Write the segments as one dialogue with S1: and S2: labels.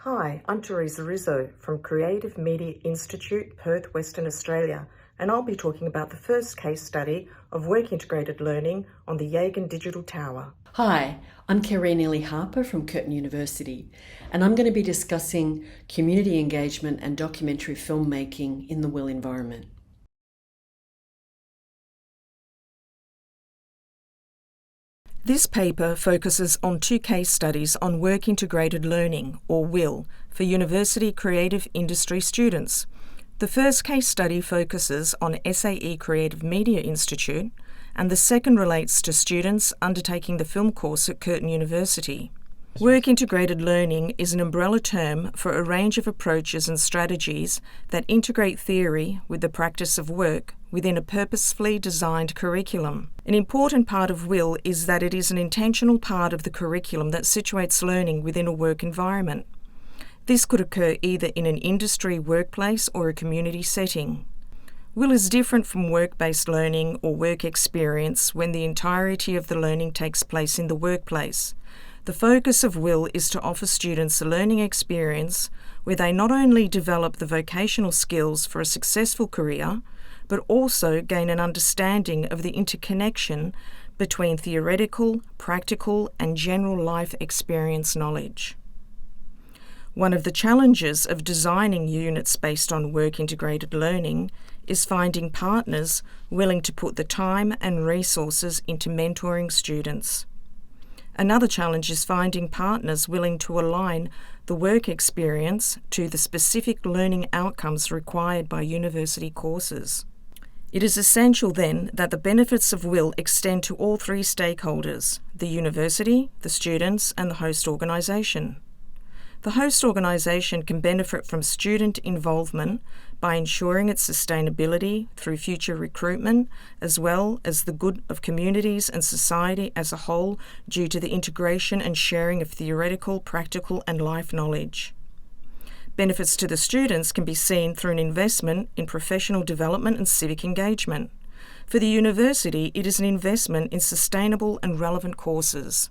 S1: Hi, I'm Rizzo from Creative Media Institute, Perth, Western Australia, and I'll be talking about the first case study of work-integrated learning on the Yagan Digital Tower.
S2: Hi, I'm Ely-Harper from Curtin University, and I'm going to be discussing community engagement and documentary filmmaking in the WIL environment.
S1: This paper focuses on two case studies on work-integrated learning, or WIL, for university creative industry students. The first case study focuses on SAE Creative Media Institute, and the second relates to students undertaking the film course at Curtin University. Work-integrated learning is an umbrella term for a range of approaches and strategies that integrate theory with the practice of work within a purposefully designed curriculum. An important part of WIL is that it is an intentional part of the curriculum that situates learning within a work environment. This could occur either in an industry workplace or a community setting. WIL is different from work-based learning or work experience when the entirety of the learning takes place in the workplace. The focus of WIL is to offer students a learning experience where they not only develop the vocational skills for a successful career, but also gain an understanding of the interconnection between theoretical, practical, and general life experience knowledge. One of the challenges of designing units based on work-integrated learning is finding partners willing to put the time and resources into mentoring students. Another challenge is finding partners willing to align the work experience to the specific learning outcomes required by university courses. It is essential then that the benefits of WIL extend to all three stakeholders: the university, the students, and the host organisation. The host organisation can benefit from student involvement by ensuring its sustainability through future recruitment, as well as the good of communities and society as a whole due to the integration and sharing of theoretical, practical, and life knowledge. Benefits to the students can be seen through an investment in professional development and civic engagement. For the university, it is an investment in sustainable and relevant courses.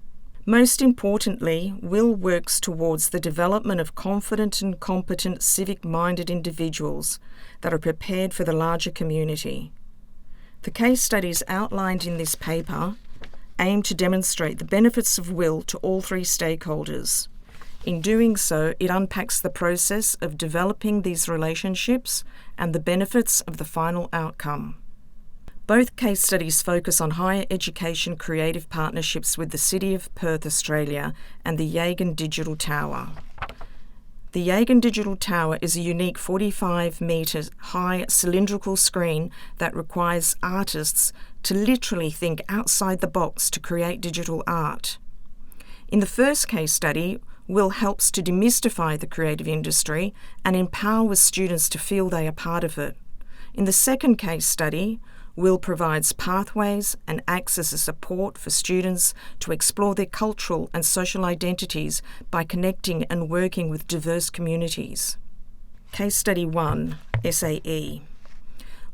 S1: Most importantly, WIL works towards the development of confident and competent civic-minded individuals that are prepared for the larger community. The case studies outlined in this paper aim to demonstrate the benefits of WIL to all three stakeholders. In doing so, it unpacks the process of developing these relationships and the benefits of the final outcome. Both case studies focus on higher education creative partnerships with the City of Perth, Australia, and the Yagan Digital Tower. The Yagan Digital Tower is a unique 45-metre high cylindrical screen that requires artists to literally think outside the box to create digital art. In the first case study, WIL helps to demystify the creative industry and empower students to feel they are part of it. In the second case study, WIL provides pathways and acts as a support for students to explore their cultural and social identities by connecting and working with diverse communities. Case Study 1, SAE.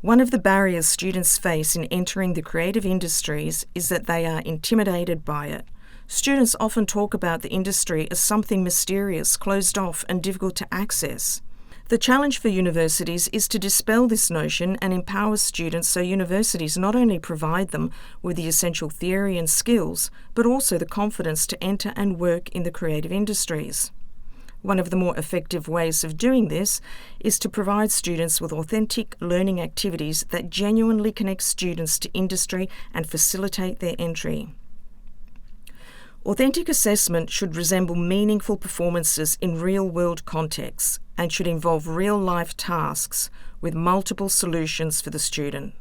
S1: One of the barriers students face in entering the creative industries is that they are intimidated by it. Students often talk about the industry as something mysterious, closed off, and difficult to access. The challenge for universities is to dispel this notion and empower students so universities not only provide them with the essential theory and skills, but also the confidence to enter and work in the creative industries. One of the more effective ways of doing this is to provide students with authentic learning activities that genuinely connect students to industry and facilitate their entry. Authentic assessment should resemble meaningful performances in real-world contexts and should involve real-life tasks with multiple solutions for the student.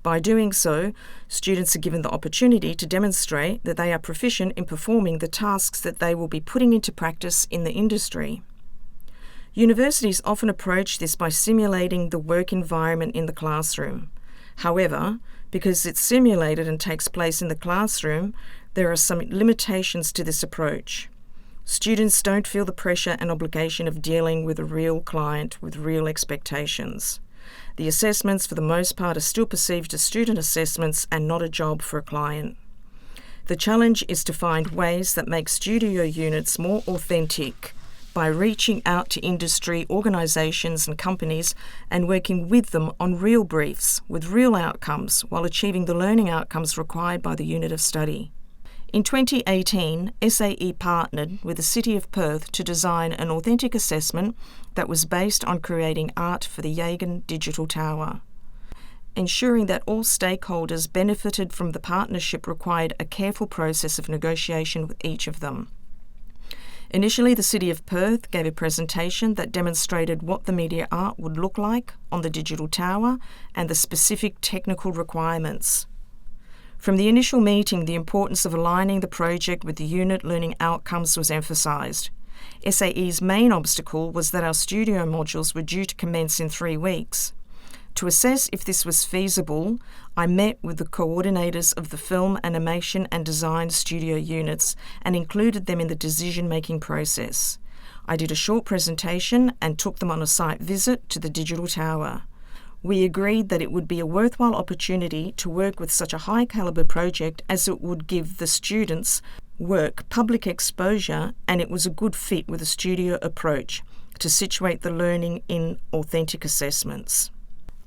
S1: By doing so, students are given the opportunity to demonstrate that they are proficient in performing the tasks that they will be putting into practice in the industry. Universities often approach this by simulating the work environment in the classroom. However, because it's simulated and takes place in the classroom, there are some limitations to this approach. Students don't feel the pressure and obligation of dealing with a real client with real expectations. The assessments, for the most part, are still perceived as student assessments and not a job for a client. The challenge is to find ways that make studio units more authentic by reaching out to industry organisations and companies and working with them on real briefs with real outcomes while achieving the learning outcomes required by the unit of study. In 2018, SAE partnered with the City of Perth to design an authentic assessment that was based on creating art for the Yagan Digital Tower. Ensuring that all stakeholders benefited from the partnership required a careful process of negotiation with each of them. Initially, the City of Perth gave a presentation that demonstrated what the media art would look like on the digital tower and the specific technical requirements. From the initial meeting, the importance of aligning the project with the unit learning outcomes was emphasised. SAE's main obstacle was that our studio modules were due to commence in 3 weeks. To assess if this was feasible, I met with the coordinators of the film, animation and design studio units and included them in the decision-making process. I did a short presentation and took them on a site visit to the digital tower. We agreed that it would be a worthwhile opportunity to work with such a high-calibre project as it would give the students' work public exposure, and it was a good fit with a studio approach to situate the learning in authentic assessments.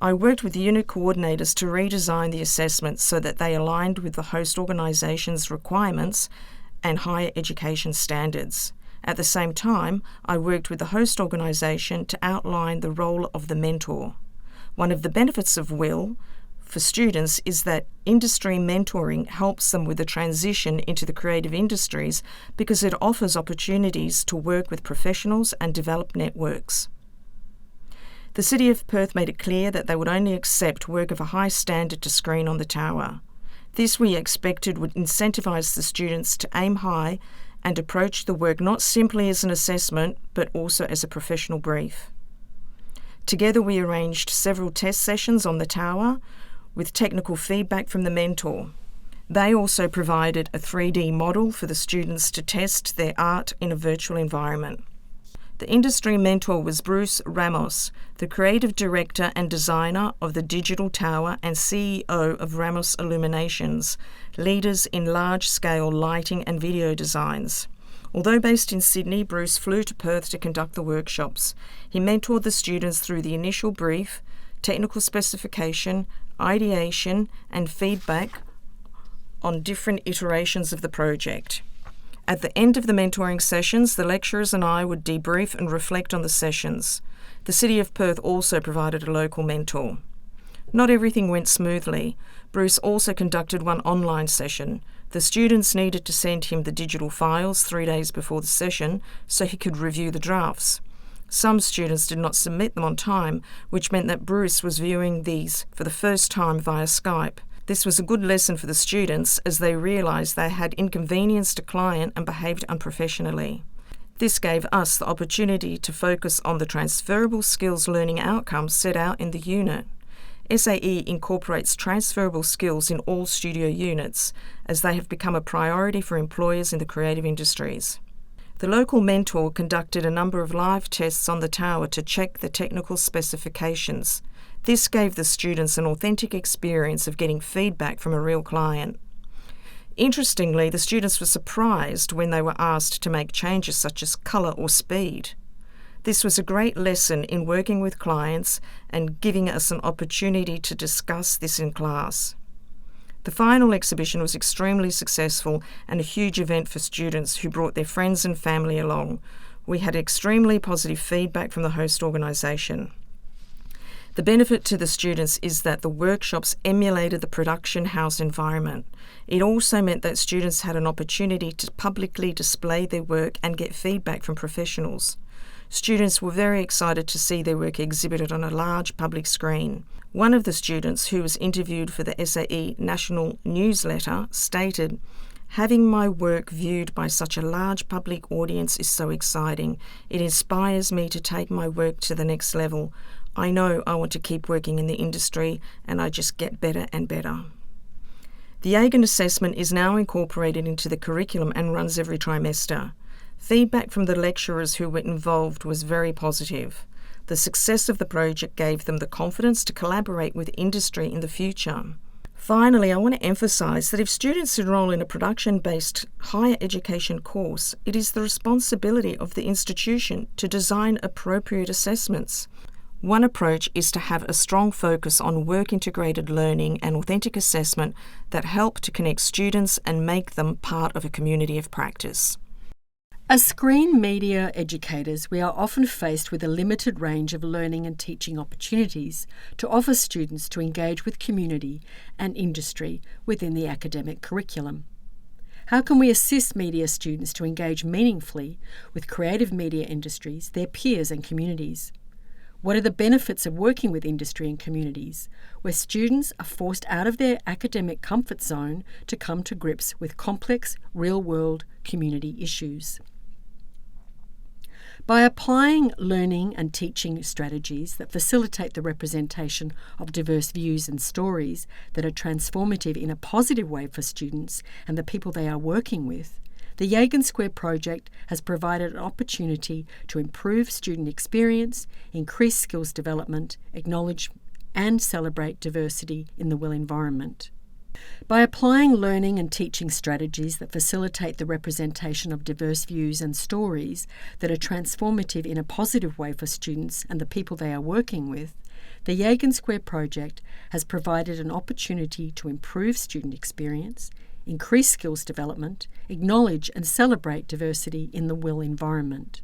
S1: I worked with the unit coordinators to redesign the assessments so that they aligned with the host organisation's requirements and higher education standards. At the same time, I worked with the host organisation to outline the role of the mentor. One of the benefits of WIL for students is that industry mentoring helps them with the transition into the creative industries because it offers opportunities to work with professionals and develop networks. The City of Perth made it clear that they would only accept work of a high standard to screen on the tower. This, we expected, would incentivise the students to aim high and approach the work not simply as an assessment, but also as a professional brief. Together, we arranged several test sessions on the tower with technical feedback from the mentor. They also provided a 3D model for the students to test their art in a virtual environment. The industry mentor was Bruce Ramos, the creative director and designer of the Digital Tower and CEO of Ramos Illuminations, leaders in large-scale lighting and video designs. Although based in Sydney, Bruce flew to Perth to conduct the workshops. He mentored the students through the initial brief, technical specification, ideation, and feedback on different iterations of the project. At the end of the mentoring sessions, the lecturers and I would debrief and reflect on the sessions. The City of Perth also provided a local mentor. Not everything went smoothly. Bruce also conducted one online session. The students needed to send him the digital files 3 days before the session so he could review the drafts. Some students did not submit them on time, which meant that Bruce was viewing these for the first time via Skype. This was a good lesson for the students as they realised they had inconvenienced a client and behaved unprofessionally. This gave us the opportunity to focus on the transferable skills learning outcomes set out in the unit. SAE incorporates transferable skills in all studio units as they have become a priority for employers in the creative industries. The local mentor conducted a number of live tests on the tower to check the technical specifications. This gave the students an authentic experience of getting feedback from a real client. Interestingly, the students were surprised when they were asked to make changes such as colour or speed. This was a great lesson in working with clients and giving us an opportunity to discuss this in class. The final exhibition was extremely successful and a huge event for students who brought their friends and family along. We had extremely positive feedback from the host organisation. The benefit to the students is that the workshops emulated the production house environment. It also meant that students had an opportunity to publicly display their work and get feedback from professionals. Students were very excited to see their work exhibited on a large public screen. One of the students, who was interviewed for the SAE National Newsletter, stated, "Having my work viewed by such a large public audience is so exciting. It inspires me to take my work to the next level. I know I want to keep working in the industry and I just get better and better." The Yagan assessment is now incorporated into the curriculum and runs every trimester. Feedback from the lecturers who were involved was very positive. The success of the project gave them the confidence to collaborate with industry in the future. Finally, I want to emphasise that if students enrol in a production-based higher education course, it is the responsibility of the institution to design appropriate assessments. One approach is to have a strong focus on work-integrated learning and authentic assessment that help to connect students and make them part of a community of practice.
S2: As screen media educators, we are often faced with a limited range of learning and teaching opportunities to offer students to engage with community and industry within the academic curriculum. How can we assist media students to engage meaningfully with creative media industries, their peers and communities? What are the benefits of working with industry and communities, where students are forced out of their academic comfort zone to come to grips with complex, real-world community issues? By applying learning and teaching strategies that facilitate the representation of diverse views and stories that are transformative in a positive way for students and the people they are working with, the Yagan Square project has provided an opportunity to improve student experience, increase skills development, acknowledge and celebrate diversity in the WIL environment. By applying learning and teaching strategies that facilitate the representation of diverse views and stories that are transformative in a positive way for students and the people they are working with, the Yagan Square project has provided an opportunity to improve student experience, increase skills development, acknowledge and celebrate diversity in the WIL environment.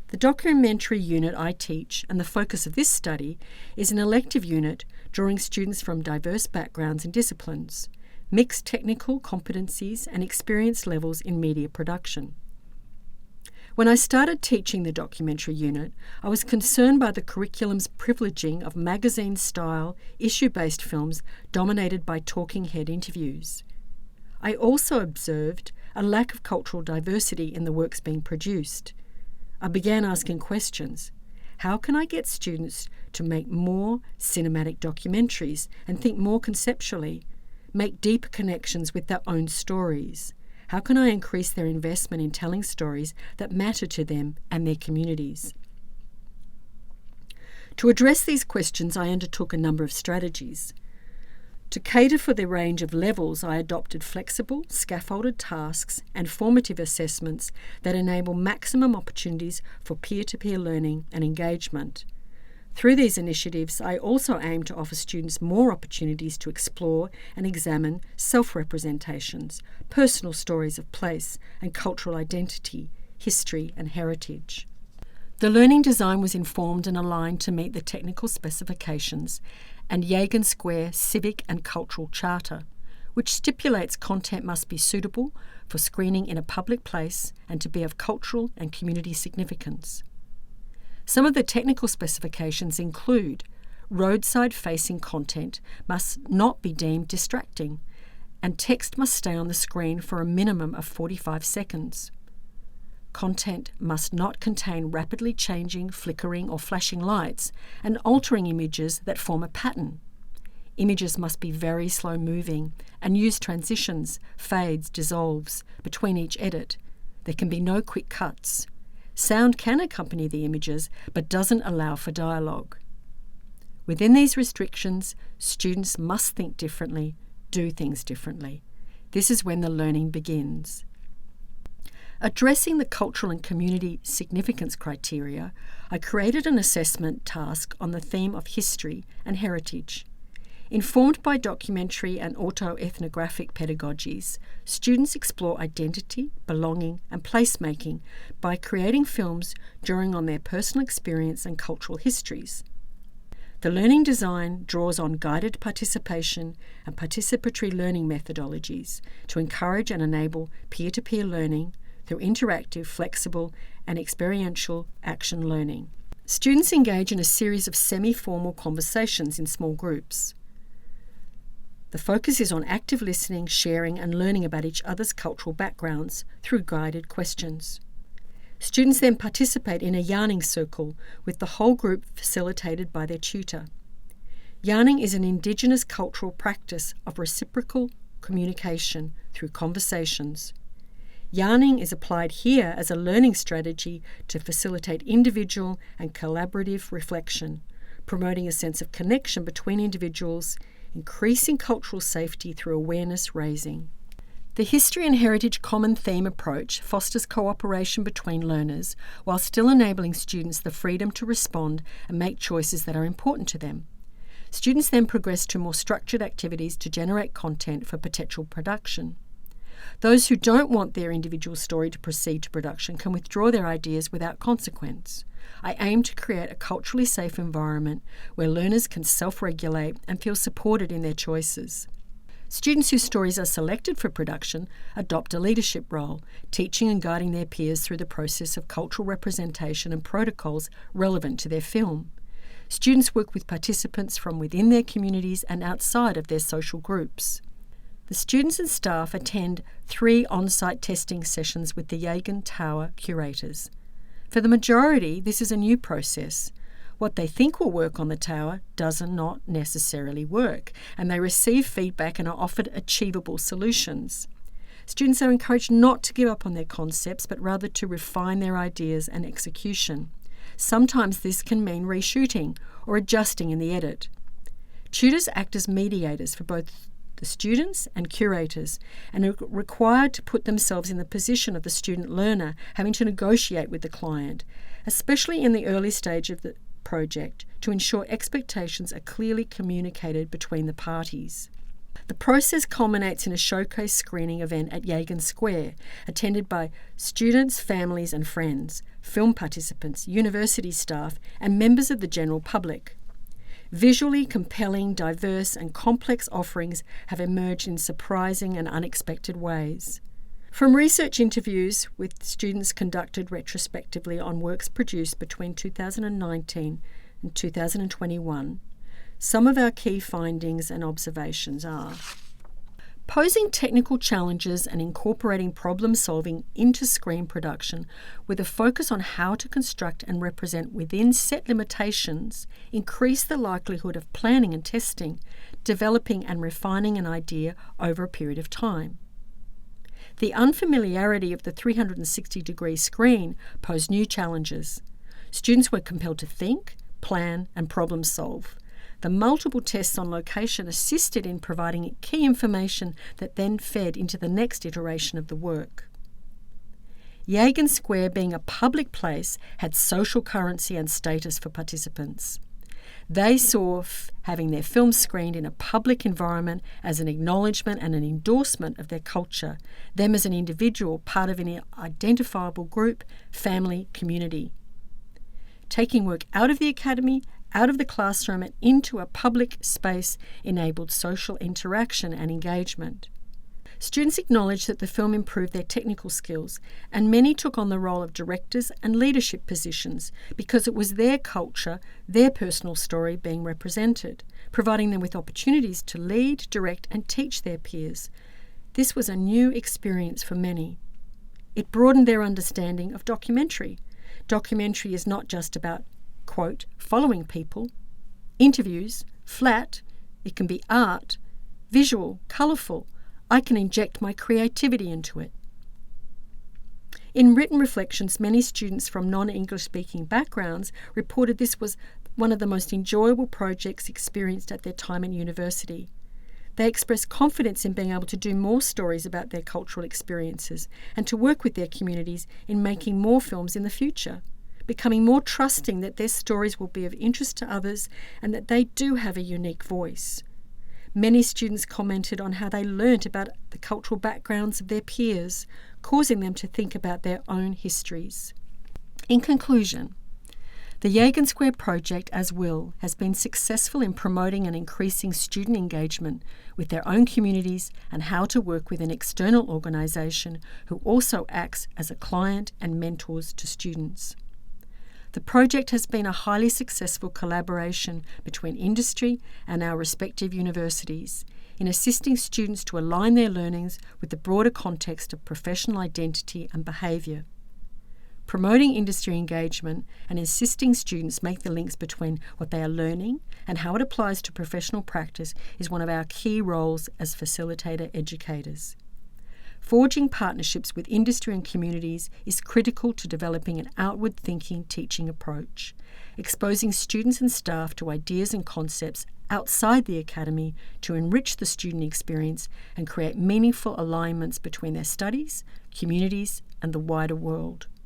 S2: The documentary unit I teach and the focus of this study is an elective unit drawing students from diverse backgrounds and disciplines, mixed technical competencies and experience levels in media production. When I started teaching the documentary unit, I was concerned by the curriculum's privileging of magazine-style, issue-based films dominated by talking head interviews. I also observed a lack of cultural diversity in the works being produced. I began asking questions. How can I get students to make more cinematic documentaries and think more conceptually, make deeper connections with their own stories? How can I increase their investment in telling stories that matter to them and their communities? To address these questions, I undertook a number of strategies. To cater for the range of levels, I adopted flexible, scaffolded tasks and formative assessments that enable maximum opportunities for peer-to-peer learning and engagement. Through these initiatives, I also aim to offer students more opportunities to explore and examine self-representations, personal stories of place and cultural identity, history and heritage. The learning design was informed and aligned to meet the technical specifications and Yagan Square Civic and Cultural Charter, which stipulates content must be suitable for screening in a public place and to be of cultural and community significance. Some of the technical specifications include roadside-facing content must not be deemed distracting, and text must stay on the screen for a minimum of 45 seconds. Content must not contain rapidly changing, flickering or flashing lights and altering images that form a pattern. Images must be very slow moving and use transitions, fades, dissolves between each edit. There can be no quick cuts. Sound can accompany the images but doesn't allow for dialogue. Within these restrictions, students must think differently, do things differently. This is when the learning begins. Addressing the cultural and community significance criteria, I created an assessment task on the theme of history and heritage. Informed by documentary and autoethnographic pedagogies, students explore identity, belonging and placemaking by creating films drawing on their personal experience and cultural histories. The learning design draws on guided participation and participatory learning methodologies to encourage and enable peer-to-peer learning through interactive, flexible and experiential action learning. Students engage in a series of semi-formal conversations in small groups. The focus is on active listening, sharing and learning about each other's cultural backgrounds through guided questions. Students then participate in a yarning circle with the whole group facilitated by their tutor. Yarning is an Indigenous cultural practice of reciprocal communication through conversations. Yarning is applied here as a learning strategy to facilitate individual and collaborative reflection, promoting a sense of connection between individuals, increasing cultural safety through awareness raising. The History and Heritage Common Theme approach fosters cooperation between learners while still enabling students the freedom to respond and make choices that are important to them. Students then progress to more structured activities to generate content for potential production. Those who don't want their individual story to proceed to production can withdraw their ideas without consequence. I aim to create a culturally safe environment where learners can self-regulate and feel supported in their choices. Students whose stories are selected for production adopt a leadership role, teaching and guiding their peers through the process of cultural representation and protocols relevant to their film. Students work with participants from within their communities and outside of their social groups. The students and staff attend 3 on-site testing sessions with the Yagan Tower curators. For the majority, this is a new process. What they think will work on the tower does not necessarily work, and they receive feedback and are offered achievable solutions. Students are encouraged not to give up on their concepts, but rather to refine their ideas and execution. Sometimes this can mean reshooting or adjusting in the edit. Tutors act as mediators for both the students and curators and are required to put themselves in the position of the student learner having to negotiate with the client, especially in the early stage of the project, to ensure expectations are clearly communicated between the parties. The process culminates in a showcase screening event at Yagan Square, attended by students, families and friends, film participants, university staff and members of the general public. Visually compelling, diverse and complex offerings have emerged in surprising and unexpected ways. From research interviews with students conducted retrospectively on works produced between 2019 and 2021, some of our key findings and observations are: posing technical challenges and incorporating problem solving into screen production with a focus on how to construct and represent within set limitations increase the likelihood of planning and testing, developing and refining an idea over a period of time. The unfamiliarity of the 360-degree screen posed new challenges. Students were compelled to think, plan and problem solve. The multiple tests on location assisted in providing key information that then fed into the next iteration of the work. Yagan Square, being a public place, had social currency and status for participants. They saw having their films screened in a public environment as an acknowledgement and an endorsement of their culture, them as an individual, part of an identifiable group, family, community. Taking work out of the academy, out of the classroom and into a public space enabled social interaction and engagement. Students acknowledged that the film improved their technical skills, and many took on the role of directors and leadership positions because it was their culture, their personal story being represented, providing them with opportunities to lead, direct and teach their peers. This was a new experience for many. It broadened their understanding of documentary. Documentary is not just about, quote, following people, interviews, flat, it can be art, visual, colourful. I can inject my creativity into it. In written reflections, many students from non-English speaking backgrounds reported this was one of the most enjoyable projects experienced at their time in university. They expressed confidence in being able to do more stories about their cultural experiences and to work with their communities in making more films in the future, becoming more trusting that their stories will be of interest to others and that they do have a unique voice. Many students commented on how they learnt about the cultural backgrounds of their peers, causing them to think about their own histories. In conclusion, the Yagan Square project, as WIL, has been successful in promoting and increasing student engagement with their own communities and how to work with an external organisation who also acts as a client and mentors to students. The project has been a highly successful collaboration between industry and our respective universities in assisting students to align their learnings with the broader context of professional identity and behaviour. Promoting industry engagement and assisting students make the links between what they are learning and how it applies to professional practice is one of our key roles as facilitator educators. Forging partnerships with industry and communities is critical to developing an outward-thinking teaching approach, exposing students and staff to ideas and concepts outside the academy to enrich the student experience and create meaningful alignments between their studies, communities, and the wider world.